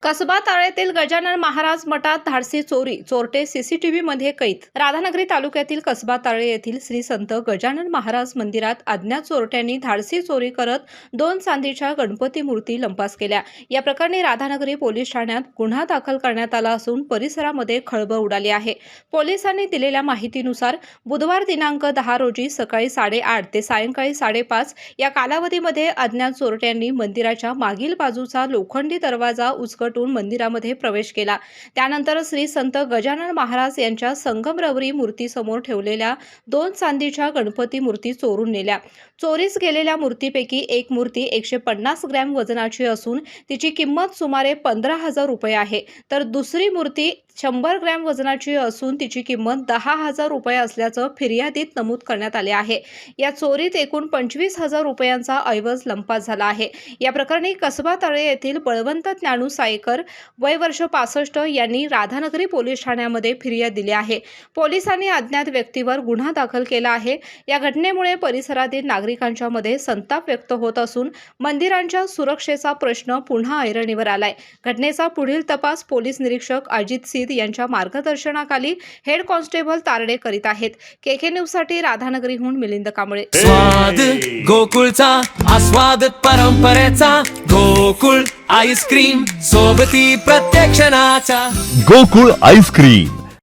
कसबा ताळेतील गजानन महाराज मठात धाडसी चोरी, चोरटे सीसीटीव्ही मध्ये कैद। राधानगरी तालुक्यातील कसबा ताळे येथील श्री संत गजानन महाराज मंदिरात अज्ञात चोरट्यांनी धाडसी चोरी करत 2 चांदीच्या गणपती मूर्ती लंपास केल्या। या प्रकरणी राधानगरी पोलीस ठाण्यात गुन्हा दाखल करण्यात आला असून परिसरामध्ये खळबळ उडाली आहे। पोलिसांनी दिलेल्या माहितीनुसार बुधवार दिनांक 10 रोजी सकाळी 8:30 ते सायंकाळी 5:30 या कालावधीमध्ये अज्ञात चोरट्यांनी मंदिराच्या मागील बाजूचा लोखंडी दरवाजा उचकटून मंदिरामध्ये प्रवेश केला। त्यानंतर श्री संत गजानन महाराज यांच्या संगमरवरी मूर्तीसमोर ठेवलेल्या 2 चांदीच्या गणपती मूर्ती चोरून नेल्या। चोरीस गेलेल्या मूर्तीपैकी एक मूर्ती 150 ग्रॅम वजनाची असून तिची किंमत सुमारे 15,000 रुपये आहे, तर दुसरी मूर्ती 100 ग्रॅम वजनाची असून तिची किंमत 10,000 रुपये असल्याचं फिर्यादीत नमूद करण्यात आले आहे। या चोरीत एकूण 25,000 रुपयांचा ऐवज लंपास झाला आहे। या प्रकरणी कसबा तळे येथील बळवंत ज्ञानू सायकर वय वर्ष 65 यांनी राधानगरी पोलीस ठाण्यामध्ये फिर्याद दिली आहे। पोलिसांनी अज्ञात व्यक्तीवर गुन्हा दाखल केला आहे। या घटनेमुळे परिसरातील नागरिकांच्या मध्ये संताप व्यक्त होत असून मंदिरांच्या सुरक्षेचा प्रश्न पुन्हा ऐरणीवर आलाय। घटनेचा पुढील तपास पोलीस निरीक्षक अजित सिद्ध यांच्या मार्गदर्शनाखाली हेड कॉन्स्टेबल तारडे करीत आहेत। केके न्यूज साठी राधानगरीहून मिलिंद कांबळे। स्वाद गोकुळचा आस्वाद परंपरेचा गोकुळ आईस्क्रीम सोबती प्रत्येक क्षणाचा गोकुळ आईस्क्रीम